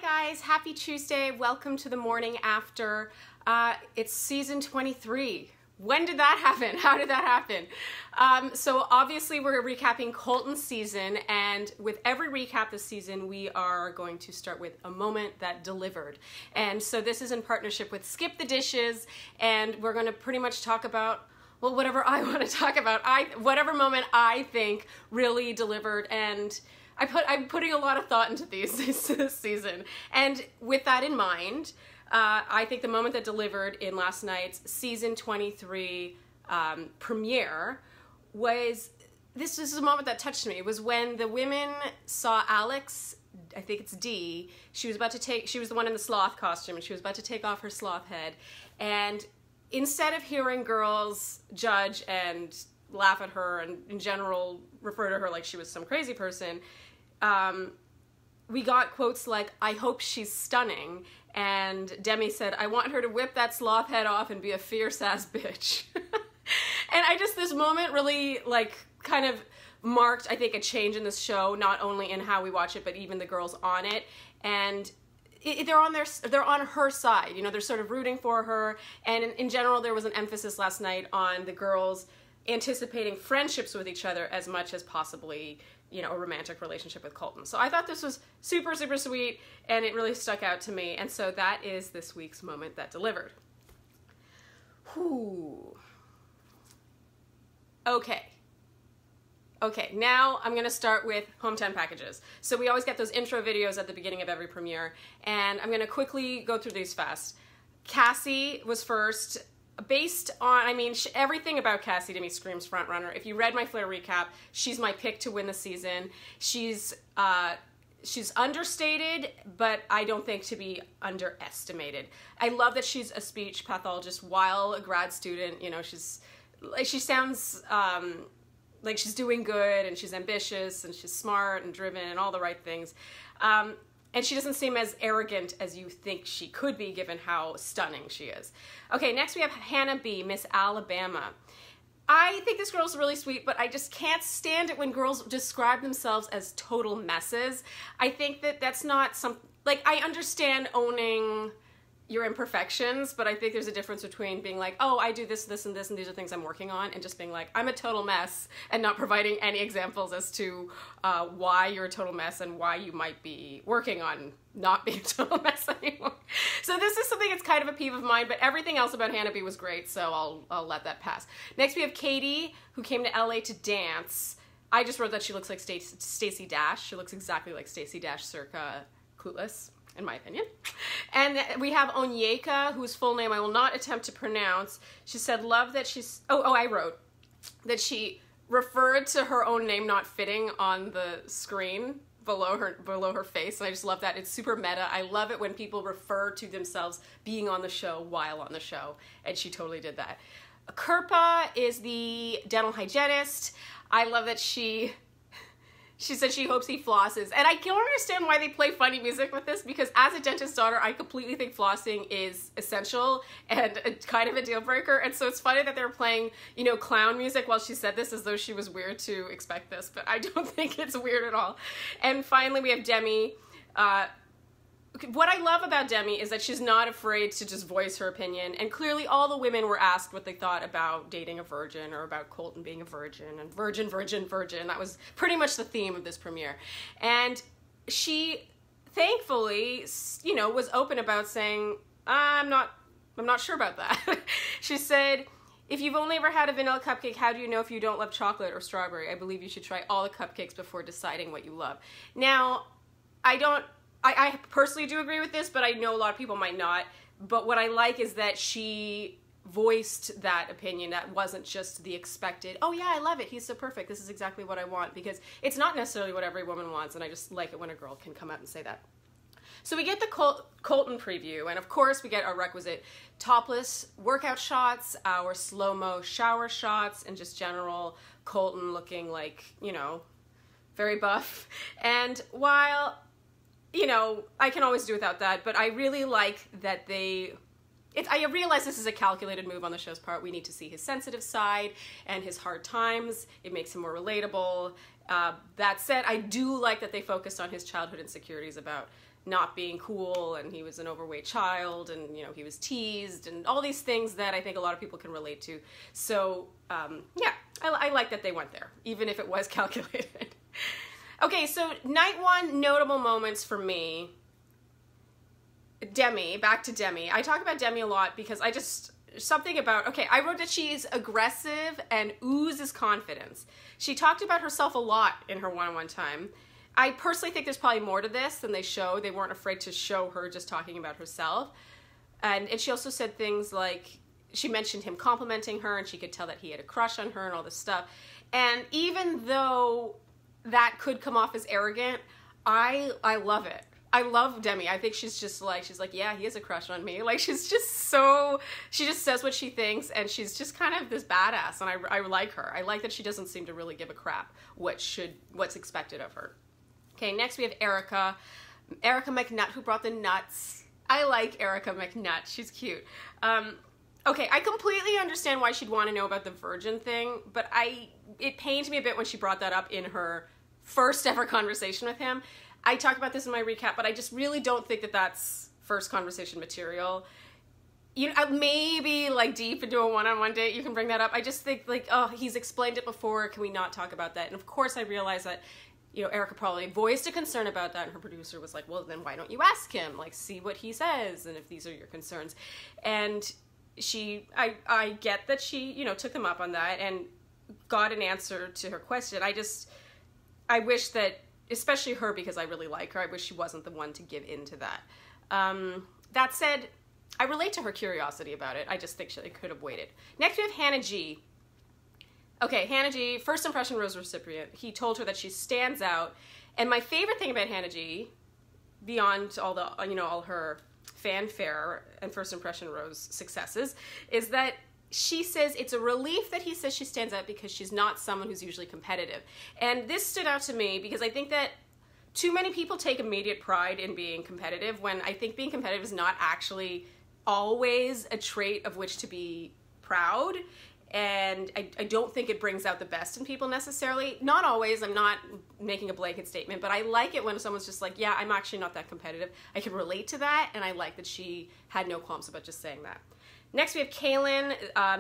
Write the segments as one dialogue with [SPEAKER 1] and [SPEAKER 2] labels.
[SPEAKER 1] guys, happy Tuesday. Welcome to the morning after. It's season 23. When did that happen? How did that happen? So obviously we're recapping Colten's season, and with every recap this season, we are going to start with a moment that delivered. And so this is in partnership with Skip the Dishes, and we're going to pretty much talk about, well, whatever I want to talk about, whatever moment I think really delivered. And I'm putting a lot of thought into these this season. And with that in mind, I think the moment that delivered in last night's season 23 premiere was, this is a moment that touched me. It was when the women saw Alex, I think it's D, she was the one in the sloth costume, and she was about to take off her sloth head. And instead of hearing girls judge and laugh at her and in general refer to her like she was some crazy person, we got quotes like, "I hope she's stunning," and Demi said, "I want her to whip that sloth head off and be a fierce ass bitch." And this moment really kind of marked, I think, a change in this show, not only in how we watch it, but even the girls on it. And they're on her side, you know, they're sort of rooting for her. And in general, there was an emphasis last night on the girls anticipating friendships with each other as much as possibly, you know, a romantic relationship with Colten. So I thought this was super, super sweet, and it really stuck out to me. And so that is this week's moment that delivered. Whew. Okay, now I'm gonna start with hometown packages. So we always get those intro videos at the beginning of every premiere, and I'm gonna quickly go through these fast. Cassie was first. Based on, everything about Cassie to me screams frontrunner. If you read my Flair recap, she's my pick to win the season. She's understated, but I don't think to be underestimated. I love that she's a speech pathologist while a grad student. You know, she sounds like she's doing good, and she's ambitious, and she's smart and driven and all the right things. And she doesn't seem as arrogant as you think she could be, given how stunning she is. Okay, next we have Hannah B, Miss Alabama. I think this girl's really sweet, but I just can't stand it when girls describe themselves as total messes. I think that that's not I understand owning your imperfections, but I think there's a difference between being like, oh, I do this, this, and this, and these are things I'm working on, and just being like, I'm a total mess, and not providing any examples as to why you're a total mess and why you might be working on not being a total mess anymore. So this is something that's kind of a peeve of mine, but everything else about Hannah B was great, so I'll let that pass. Next we have Katie, who came to LA to dance. I just wrote that she looks like Stacey Dash. She looks exactly like Stacey Dash circa Clueless, in my opinion. And we have Onyeka, whose full name I will not attempt to pronounce. She said, love that she's, I wrote that she referred to her own name not fitting on the screen below her face, and I just love that. It's super meta. I love it when people refer to themselves being on the show while on the show, and she totally did that. Kirpa is the dental hygienist. I love that she said she hopes he flosses. And I don't understand why they play funny music with this, because as a dentist's daughter, I completely think flossing is essential and kind of a deal breaker. And so it's funny that they're playing, you know, clown music while she said this, as though she was weird to expect this, but I don't think it's weird at all. And finally, we have Demi. What I love about Demi is that she's not afraid to just voice her opinion, and clearly all the women were asked what they thought about dating a virgin, or about Colten being a virgin, and virgin, virgin, virgin. That was pretty much the theme of this premiere. And she, thankfully, you know, was open about saying, I'm not sure about that. She said, if you've only ever had a vanilla cupcake, how do you know if you don't love chocolate or strawberry? I believe you should try all the cupcakes before deciding what you love. Now, I personally do agree with this, but I know a lot of people might not. But what I like is that she voiced that opinion. That wasn't just the expected, oh yeah, I love it, he's so perfect, this is exactly what I want, because it's not necessarily what every woman wants, and I just like it when a girl can come out and say that. So we get the Colten preview, and of course we get our requisite topless workout shots, our slow-mo shower shots, and just general Colten looking like, you know, very buff. And while, you know, I can always do without that, but I really like that I realize this is a calculated move on the show's part. We need to see his sensitive side and his hard times. It makes him more relatable. That said, I do like that they focused on his childhood insecurities about not being cool, and he was an overweight child, and you know, he was teased, and all these things that I think a lot of people can relate to. So yeah, I like that they went there, even if it was calculated. Okay, so night one notable moments for me. Demi, back to Demi. I talk about Demi a lot because I just, something about, okay, I wrote that she's aggressive and oozes confidence. She talked about herself a lot in her one-on-one time. I personally think there's probably more to this than they show. They weren't afraid to show her just talking about herself. And she also said things like, she mentioned him complimenting her, and she could tell that he had a crush on her and all this stuff. And even though that could come off as arrogant, I love it. I love Demi. I think she's just like, she's like, yeah, he has a crush on me. Like, she's just so, she just says what she thinks, and she's just kind of this badass, and I like her. I like that she doesn't seem to really give a crap what's expected of her. Okay, next we have Erica. Erica McNutt, who brought the nuts. I like Erica McNutt. She's cute. Okay, I completely understand why she'd want to know about the virgin thing, but it pained me a bit when she brought that up in her first ever conversation with him. I talk about this in my recap, but I just really don't think that that's first conversation material. You know, maybe like deep into a one-on-one date, you can bring that up. I just think like, oh, he's explained it before. Can we not talk about that? And of course I realize that, you know, Erica probably voiced a concern about that, and her producer was like, well, then why don't you ask him? Like, see what he says, and if these are your concerns. And I get that she, you know, took them up on that and got an answer to her question. I wish that, especially her, because I really like her, I wish she wasn't the one to give in to that. That said, I relate to her curiosity about it. I just think she could have waited. Next we have Hannah G. Okay, Hannah G, first impression rose recipient. He told her that she stands out. And my favorite thing about Hannah G, beyond all the, you know, all her fanfare and first impression rose successes, is that she says it's a relief that he says she stands out because she's not someone who's usually competitive. And this stood out to me because I think that too many people take immediate pride in being competitive, when I think being competitive is not actually always a trait of which to be proud. And I don't think it brings out the best in people necessarily. Not always, I'm not making a blanket statement, but I like it when someone's just like, yeah, I'm actually not that competitive. I can relate to that, and I like that she had no qualms about just saying that. Next we have Kaylin,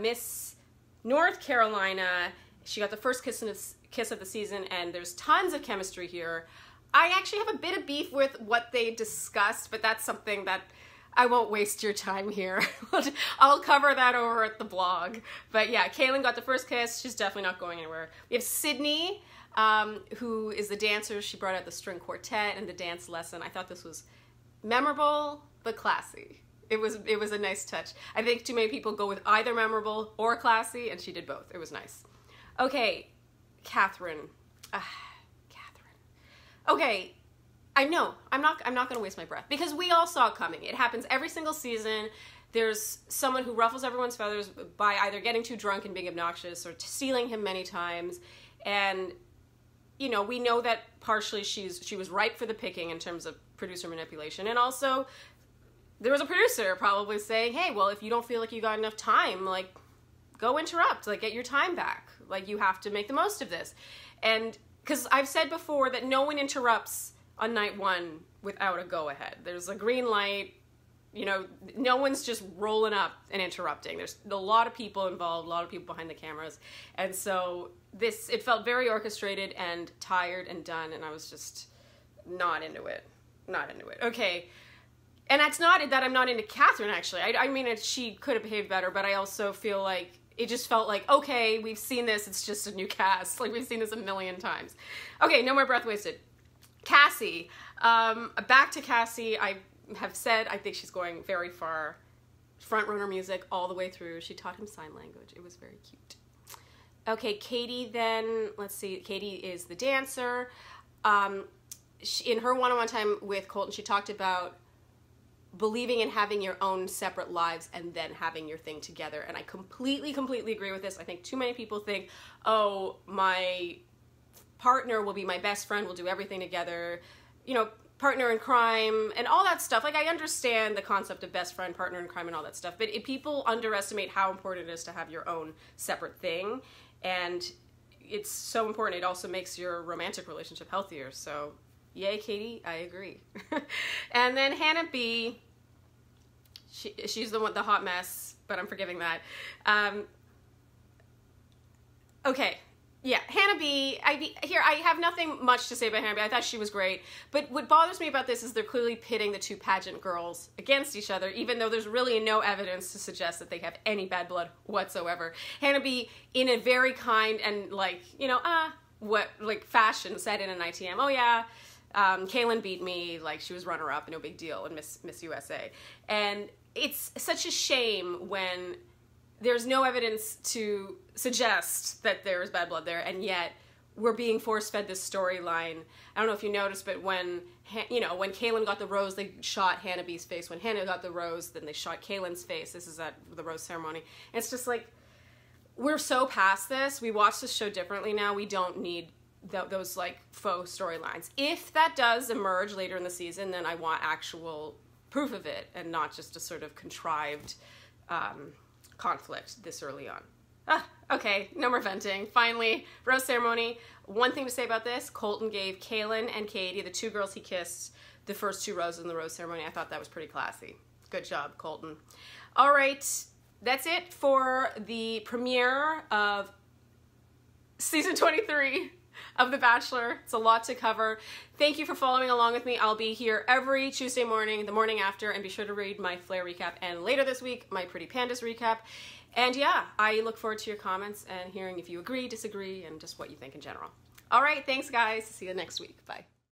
[SPEAKER 1] Miss North Carolina. She got the first kiss of the season, and there's tons of chemistry here. I actually have a bit of beef with what they discussed, but that's something that I won't waste your time here. I'll cover that over at the blog. But yeah, Kaylin got the first kiss. She's definitely not going anywhere. We have Sydney, who is the dancer. She brought out the string quartet and the dance lesson. I thought this was memorable but classy. It was a nice touch. I think too many people go with either memorable or classy, and she did both. It was nice. Okay, Catherine. Catherine. Okay, I know, I'm not going to waste my breath, because we all saw it coming. It happens every single season. There's someone who ruffles everyone's feathers by either getting too drunk and being obnoxious, or stealing him many times. And, you know, we know that partially she was ripe for the picking in terms of producer manipulation. And also, there was a producer probably saying, hey, well, if you don't feel like you got enough time, like, go interrupt, like, get your time back. Like, you have to make the most of this. And, because I've said before that no one interrupts on night one without a go-ahead. There's a green light, you know, no one's just rolling up and interrupting. There's a lot of people involved, a lot of people behind the cameras. And so it felt very orchestrated and tired and done, and I was just not into it. Not into it. Okay. And that's not that I'm not into Catherine, actually. I mean, she could have behaved better, but I also feel like it just felt like, okay, we've seen this, it's just a new cast. Like, we've seen this a million times. Okay, no more breath wasted. Cassie. Back to Cassie. I have said I think she's going very far. Front runner music all the way through. She taught him sign language. It was very cute. Okay, Katie then. Let's see. Katie is the dancer. In her one-on-one time with Colton, she talked about believing in having your own separate lives and then having your thing together. And I completely agree with this. I think too many people think, oh, my partner will be my best friend, we'll do everything together, you know, partner in crime and all that stuff. Like, I understand the concept of best friend, partner in crime and all that stuff, but if people underestimate how important it is to have your own separate thing, and it's so important. It also makes your romantic relationship healthier. So Yay, Katie, I agree. And then Hannah B, she's the one, the hot mess, but I'm forgiving that. Okay. Yeah, Hannah B. I have nothing much to say about Hannah B. I thought she was great. But what bothers me about this is they're clearly pitting the two pageant girls against each other, even though there's really no evidence to suggest that they have any bad blood whatsoever. Hannah B, in a very kind and, like, you know, fashion, said in an ITM, oh yeah, Kaylin beat me, like, she was runner-up, no big deal, in Miss USA. And it's such a shame when there's no evidence to suggest that there is bad blood there, and yet we're being force-fed this storyline. I don't know if you noticed, but when Kaylin got the rose, they shot Hannah B's face. When Hannah got the rose, then they shot Kaylin's face. This is at the rose ceremony. And it's just like, we're so past this. We watch this show differently now. We don't need those, like, faux storylines. If that does emerge later in the season, then I want actual proof of it, and not just a sort of contrived conflict this early on. Okay, no more venting. Finally, rose ceremony. One thing to say about this, Colten gave Kaylin and Katie, the two girls he kissed, the first two roses in the rose ceremony. I thought that was pretty classy. Good job, Colten. All right, that's it for the premiere of season 23 of The Bachelor. It's a lot to cover. Thank you for following along with me. I'll be here every Tuesday morning, the morning after, and be sure to read my Flair recap, and later this week, my Pretty Pandas recap. And yeah, I look forward to your comments and hearing if you agree, disagree, and just what you think in general. All right, thanks guys. See you next week. Bye.